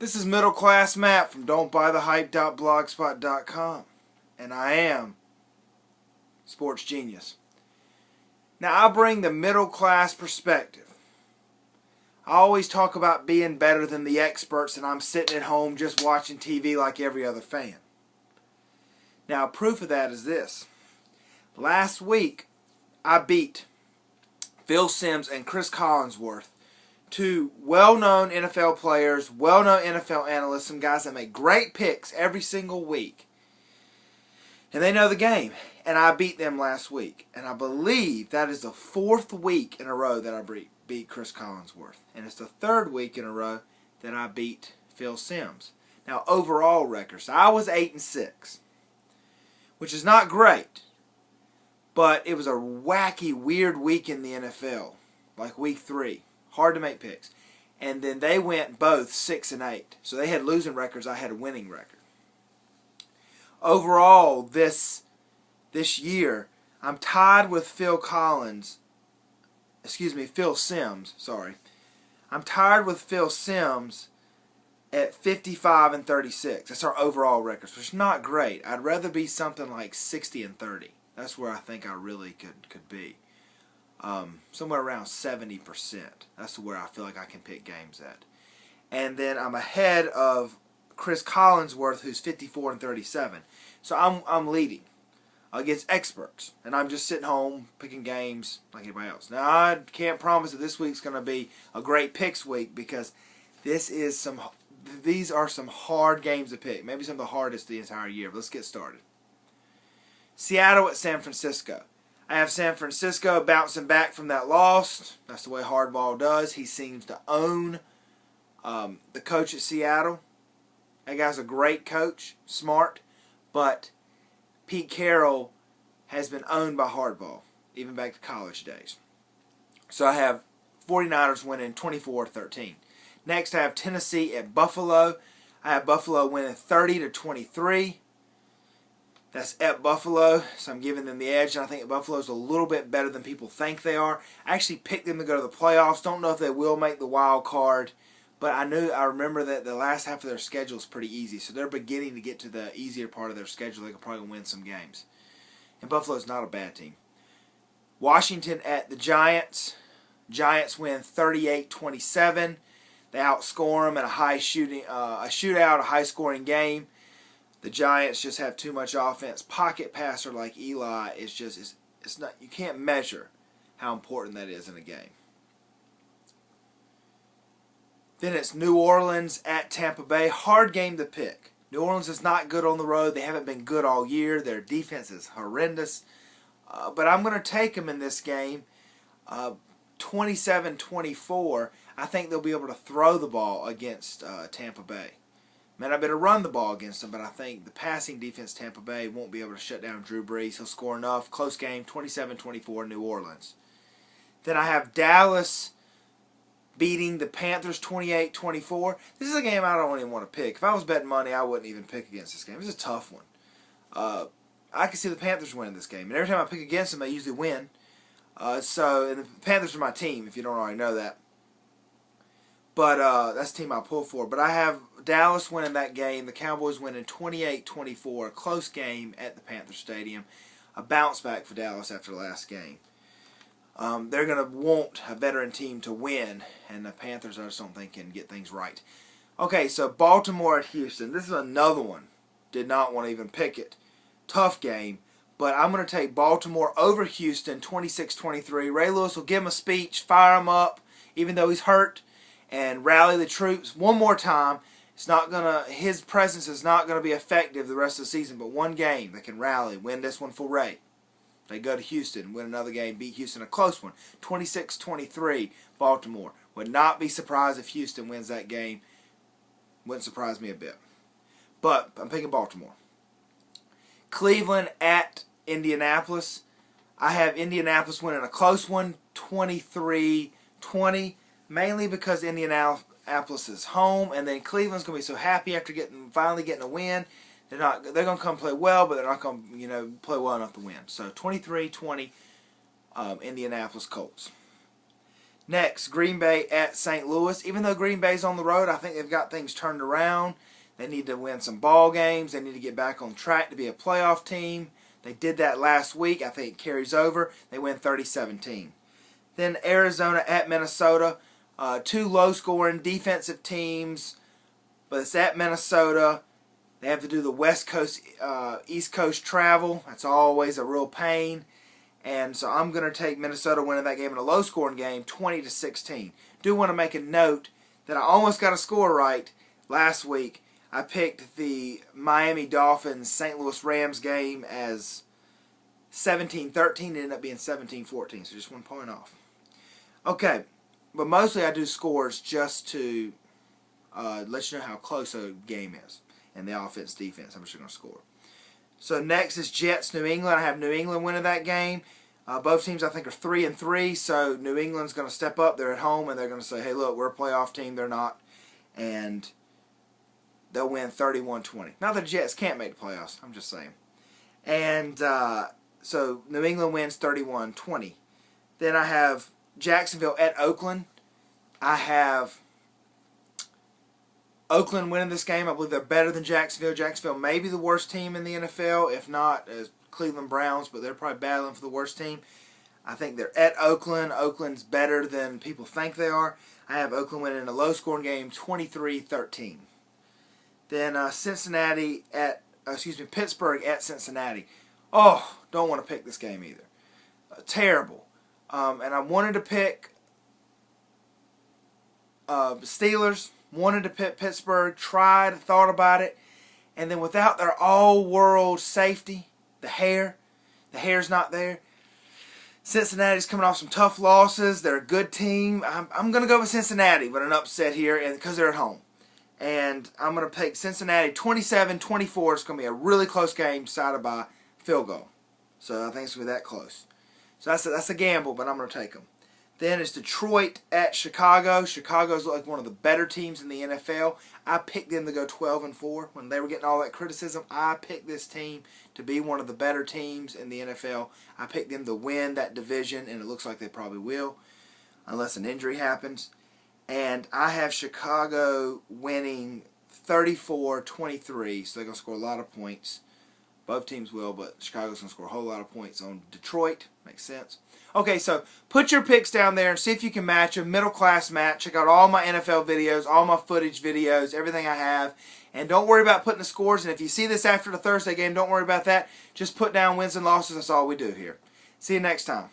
This is Middle Class Matt from don'tbuythehype.blogspot.com, and I am Sports Genius. Now, I bring the middle class perspective. I always talk about being better than the experts, and I'm sitting at home just watching TV like every other fan. Now, proof of that is this. Last week, I beat Phil Simms and Cris Collinsworth, two well-known NFL players, well-known NFL analysts, some guys that make great picks every single week. And they know the game. And I beat them last week. And I believe that is the fourth week in a row that I beat Cris Collinsworth. And it's the third week in a row that I beat Phil Simms. Now, overall records, I was 8-6, which is not great. But it was a wacky, weird week in the NFL, like week 3. Hard to make picks. And then they went both 6-8. So they had losing records. I had a winning record. Overall, this year, I'm tied with Phil Simms. Sorry. I'm tied with Phil Simms at 55-36. That's our overall records, which is not great. I'd rather be something like 60-30. That's where I think I really could be. Somewhere around 70%. That's where I feel like I can pick games at. And then I'm ahead of Cris Collinsworth, who's 54-37. So I'm leading against experts, and I'm just sitting home picking games like anybody else. Now, I can't promise that this week's going to be a great picks week, because these are some hard games to pick. Maybe some of the hardest the entire year. But let's get started. Seattle at San Francisco. I have San Francisco bouncing back from that loss. That's the way Hardball does. He seems to own the coach at Seattle. That guy's a great coach, smart, but Pete Carroll has been owned by Hardball, even back to college days. So I have 49ers winning 24-13. Next, I have Tennessee at Buffalo. I have Buffalo winning 30-23. That's at Buffalo, so I'm giving them the edge, and I think Buffalo's a little bit better than people think they are. I actually picked them to go to the playoffs. Don't know if they will make the wild card, but I remember that the last half of their schedule is pretty easy, so they're beginning to get to the easier part of their schedule. They can probably win some games. And Buffalo's not a bad team. Washington at the Giants. Giants win 38-27. They outscore them in a shootout, a high-scoring game. The Giants just have too much offense. Pocket passer like Eli is it's not, you can't measure how important that is in a game. Then it's New Orleans at Tampa Bay. Hard game to pick. New Orleans is not good on the road. They haven't been good all year. Their defense is horrendous. But I'm going to take them in this game. 27-24. I think they'll be able to throw the ball against Tampa Bay. May not be able to run the ball against them, but I think the passing defense Tampa Bay won't be able to shut down Drew Brees. He'll score enough. Close game, 27-24, New Orleans. Then I have Dallas beating the Panthers 28-24. This is a game I don't even want to pick. If I was betting money, I wouldn't even pick against this game. This is a tough one. I can see the Panthers winning this game. And every time I pick against them, they usually win. And the Panthers are my team, if you don't already know that. But that's the team I'll pull for. But I have Dallas winning that game. The Cowboys winning 28-24. A close game at the Panther Stadium. A bounce back for Dallas after the last game. They're going to want a veteran team to win. And the Panthers, I just don't think, can get things right. Okay, so Baltimore at Houston. This is another one. Did not want to even pick it. Tough game. But I'm going to take Baltimore over Houston 26-23. Ray Lewis will give him a speech, fire him up, even though he's hurt, and rally the troops one more time. His presence is not going to be effective the rest of the season, but one game they can rally, win this one for Ray. They go to Houston, win another game, beat Houston, a close one, 26-23, Baltimore. Would not be surprised if Houston wins that game. Wouldn't surprise me a bit. But I'm picking Baltimore. Cleveland at Indianapolis. I have Indianapolis winning a close one, 23-20. Mainly because Indianapolis is home, and then Cleveland's going to be so happy after finally getting a win. They're going to come play well, but they're not going to play well enough to win. So 23-20, Indianapolis Colts. Next, Green Bay at St. Louis. Even though Green Bay's on the road, I think they've got things turned around. They need to win some ball games. They need to get back on track to be a playoff team. They did that last week. I think it carries over. They win 30-17. Then Arizona at Minnesota. Two low-scoring defensive teams, but it's at Minnesota. They have to do the West Coast, East Coast travel. That's always a real pain. And so I'm going to take Minnesota winning that game in a low-scoring game, 20-16. Do want to make a note that I almost got a score right last week. I picked the Miami Dolphins St. Louis Rams game as 17-13. It ended up being 17-14, so just 1 point off. Okay, but mostly I do scores just to let you know how close a game is. And the offense, defense, I'm just going to score. So next is Jets, New England. I have New England winning that game. Both teams, I think, are 3-3, so New England's going to step up. They're at home, and they're going to say, hey, look, we're a playoff team. They're not. And they'll win 31-20. Not that the Jets can't make the playoffs. I'm just saying. And so New England wins 31-20. Then I have Jacksonville at Oakland. I have Oakland winning this game. I believe they're better than Jacksonville. Jacksonville may be the worst team in the NFL, if not as Cleveland Browns, but they're probably battling for the worst team. I think they're at Oakland. Oakland's better than people think they are. I have Oakland winning a low-scoring game, 23-13. Then Pittsburgh at Cincinnati. Oh, don't want to pick this game either. Terrible. And I wanted to pick Steelers. Wanted to pick Pittsburgh, thought about it, and then without their all-world safety, the hair's not there. Cincinnati's coming off some tough losses. They're a good team. I'm going to go with Cincinnati, but an upset here because they're at home. And I'm going to pick Cincinnati 27-24. It's going to be a really close game decided by field goal. So I think it's going to be that close. So that's a gamble, but I'm going to take them. Then it's Detroit at Chicago. Chicago's like one of the better teams in the NFL. I picked them to go 12-4. When they were getting all that criticism, I picked this team to be one of the better teams in the NFL. I picked them to win that division, and it looks like they probably will, unless an injury happens. And I have Chicago winning 34-23, so they're going to score a lot of points. Both teams will, but Chicago's going to score a whole lot of points on Detroit. Makes sense. Okay, so put your picks down there and see if you can match a middle-class match. Check out all my NFL videos, all my footage videos, everything I have. And don't worry about putting the scores. And if you see this after the Thursday game, don't worry about that. Just put down wins and losses. That's all we do here. See you next time.